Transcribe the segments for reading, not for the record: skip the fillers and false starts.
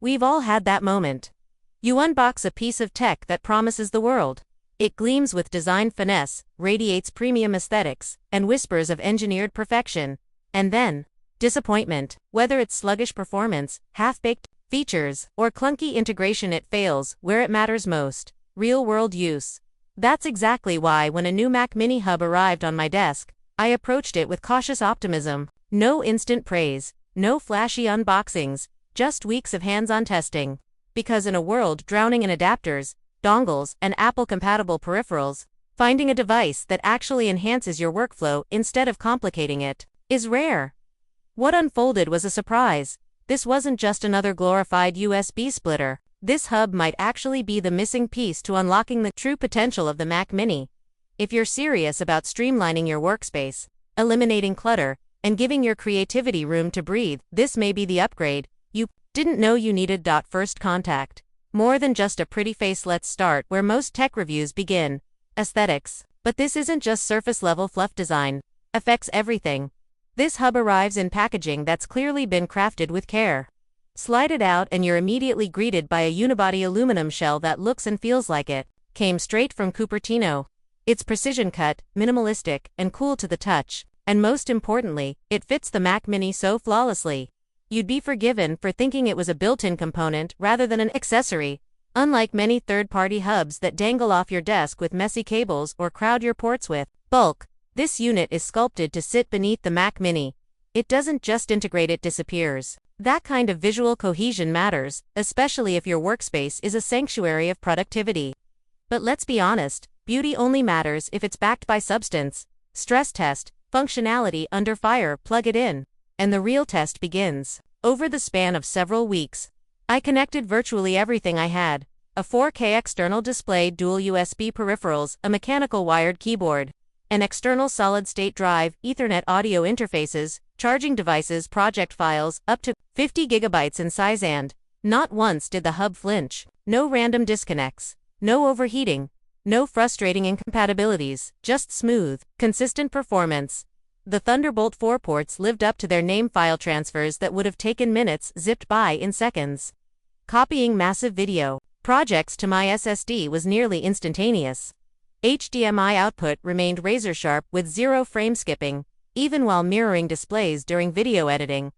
We've all had that moment. You unbox a piece of tech that promises the world. It gleams with design finesse, radiates premium aesthetics, and whispers of engineered perfection. And then, disappointment. Whether it's sluggish performance, half-baked features, or clunky integration, it fails where it matters most: real-world use. That's exactly why when a new Mac Mini hub arrived on my desk, I approached it with cautious optimism. No instant praise, no flashy unboxings, just weeks of hands-on testing. Because in a world drowning in adapters, dongles, and Apple-compatible peripherals, finding a device that actually enhances your workflow instead of complicating it is rare. What unfolded was a surprise. This wasn't just another glorified USB splitter. This hub might actually be the missing piece to unlocking the true potential of the Mac Mini. If you're serious about streamlining your workspace, eliminating clutter, and giving your creativity room to breathe, this may be the upgrade you didn't know you needed. First contact. More than just a pretty face. Let's start where most tech reviews begin: aesthetics. But this isn't just surface-level fluff. Design affects everything. This hub arrives in packaging that's clearly been crafted with care. Slide it out and you're immediately greeted by a unibody aluminum shell that looks and feels like it came straight from Cupertino. It's precision-cut, minimalistic, and cool to the touch. And most importantly, it fits the Mac Mini so flawlessly. You'd be forgiven for thinking it was a built-in component rather than an accessory. Unlike many third-party hubs that dangle off your desk with messy cables or crowd your ports with bulk, this unit is sculpted to sit beneath the Mac Mini. It doesn't just integrate, it disappears. That kind of visual cohesion matters, especially if your workspace is a sanctuary of productivity. But let's be honest, beauty only matters if it's backed by substance. Stress test, functionality under fire, plug it in. And the real test begins. Over the span of several weeks, I connected virtually everything I had: a 4K external display, dual USB peripherals, a mechanical wired keyboard, an external solid-state drive, Ethernet audio interfaces, charging devices, project files, up to 50 gigabytes in size, and not once did the hub flinch. No random disconnects, no overheating, no frustrating incompatibilities, just smooth, consistent performance. The Thunderbolt 4 ports lived up to their name. File transfers that would have taken minutes zipped by in seconds. Copying massive video projects to my SSD was nearly instantaneous. HDMI output remained razor-sharp with zero frame skipping, even while mirroring displays during video editing.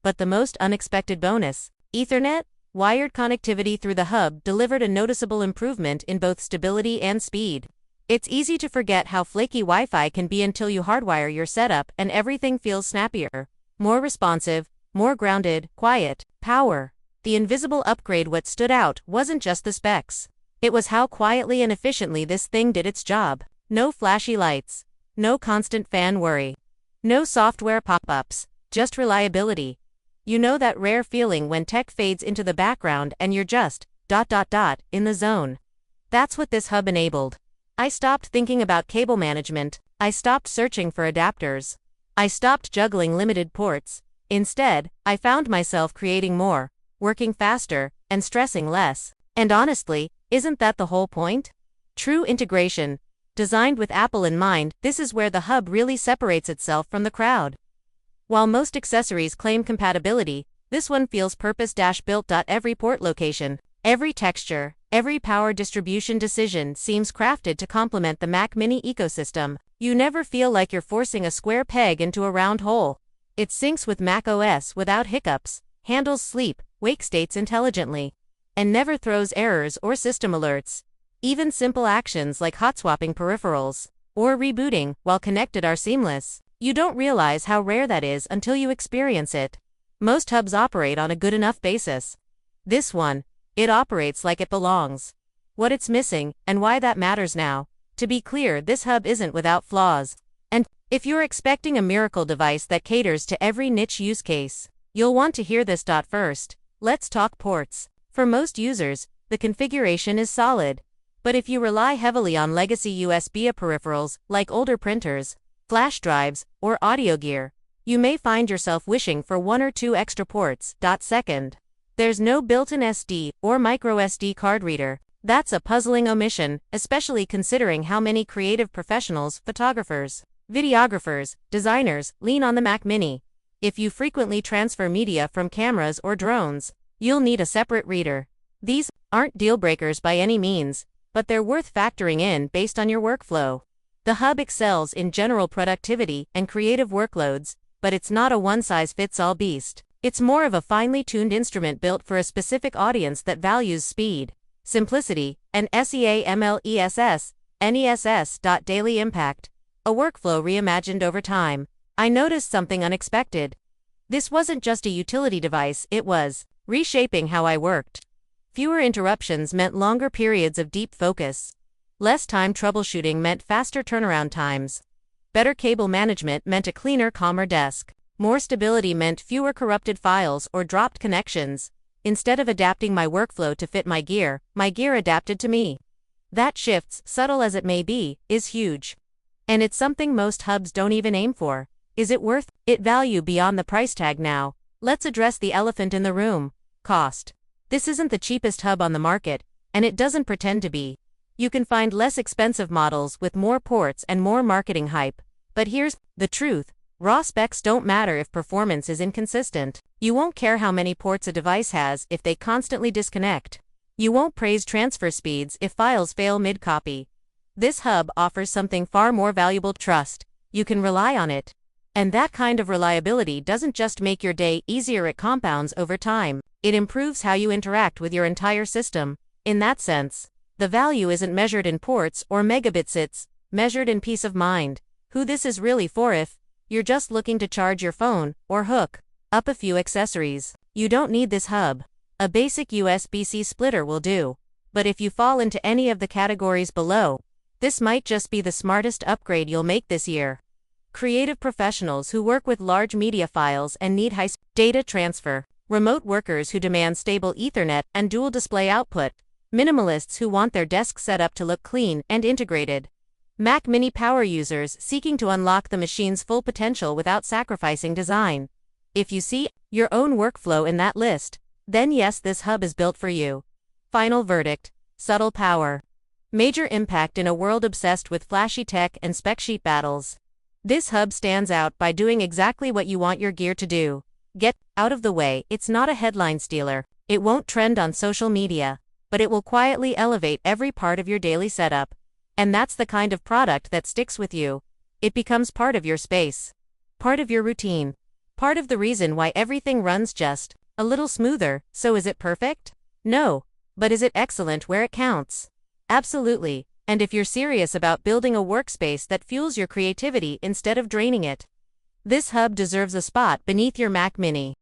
But the most unexpected bonus: Ethernet wired connectivity through the hub delivered a noticeable improvement in both stability and speed. It's easy to forget how flaky Wi-Fi can be until you hardwire your setup and everything feels snappier, more responsive, more grounded. Quiet power. The invisible upgrade. What stood out wasn't just the specs. It was how quietly and efficiently this thing did its job. No flashy lights, no constant fan worry, no software pop-ups, just reliability. You know that rare feeling when tech fades into the background and you're just in the zone. That's what this hub enabled. I stopped thinking about cable management. I stopped searching for adapters. I stopped juggling limited ports. Instead, I found myself creating more, working faster, and stressing less. And honestly, isn't that the whole point? True integration. Designed with Apple in mind, this is where the hub really separates itself from the crowd. While most accessories claim compatibility, this one feels purpose-built. Every port location, every texture, every power distribution decision seems crafted to complement the Mac Mini ecosystem. You never feel like you're forcing a square peg into a round hole. It syncs with Mac OS without hiccups, handles sleep, wake states intelligently, and never throws errors or system alerts. Even simple actions like hot-swapping peripherals or rebooting while connected are seamless. You don't realize how rare that is until you experience it. Most hubs operate on a good enough basis. This one, it operates like it belongs. What it's missing, and why that matters now. To be clear, this hub isn't without flaws. And if you're expecting a miracle device that caters to every niche use case, you'll want to hear this. First, let's talk ports. For most users, the configuration is solid. But if you rely heavily on legacy USB peripherals, like older printers, flash drives, or audio gear, you may find yourself wishing for one or two extra ports. Second, there's no built-in SD or microSD card reader. That's a puzzling omission, especially considering how many creative professionals, photographers, videographers, designers lean on the Mac Mini. If you frequently transfer media from cameras or drones, you'll need a separate reader. These aren't deal breakers by any means, but they're worth factoring in based on your workflow. The hub excels in general productivity and creative workloads, but it's not a one-size-fits-all beast. It's more of a finely tuned instrument built for a specific audience that values speed, simplicity, and SEAMLESS, NESS. Daily impact. A workflow reimagined over time. I noticed something unexpected. This wasn't just a utility device, it was reshaping how I worked. Fewer interruptions meant longer periods of deep focus. Less time troubleshooting meant faster turnaround times. Better cable management meant a cleaner, calmer desk. More stability meant fewer corrupted files or dropped connections. Instead of adapting my workflow to fit my gear adapted to me. That shift, subtle as it may be, is huge. And it's something most hubs don't even aim for. Is it worth it value beyond the price tag now? Let's address the elephant in the room: cost. This isn't the cheapest hub on the market, and it doesn't pretend to be. You can find less expensive models with more ports and more marketing hype. But here's the truth: raw specs don't matter if performance is inconsistent. You won't care how many ports a device has if they constantly disconnect. You won't praise transfer speeds if files fail mid-copy. This hub offers something far more valuable: trust. You can rely on it. And that kind of reliability doesn't just make your day easier, it compounds over time. It improves how you interact with your entire system. In that sense, the value isn't measured in ports or megabits, it's measured in peace of mind. Who this is really for: if you're just looking to charge your phone or hook up a few accessories, you don't need this hub. A basic USB-C splitter will do. But if you fall into any of the categories below, this might just be the smartest upgrade you'll make this year. Creative professionals who work with large media files and need high data transfer. Remote workers who demand stable Ethernet and dual display output. Minimalists who want their desk setup to look clean and integrated. Mac Mini power users seeking to unlock the machine's full potential without sacrificing design. If you see your own workflow in that list, then yes, this hub is built for you. Final verdict: subtle power. Major impact in a world obsessed with flashy tech and spec sheet battles. This hub stands out by doing exactly what you want your gear to do. Get out of the way. It's not a headline stealer. It won't trend on social media, but it will quietly elevate every part of your daily setup. And that's the kind of product that sticks with you. It becomes part of your space, part of your routine, part of the reason why everything runs just a little smoother. So is it perfect? No. But is it excellent where it counts? Absolutely. And if you're serious about building a workspace that fuels your creativity instead of draining it, this hub deserves a spot beneath your Mac Mini.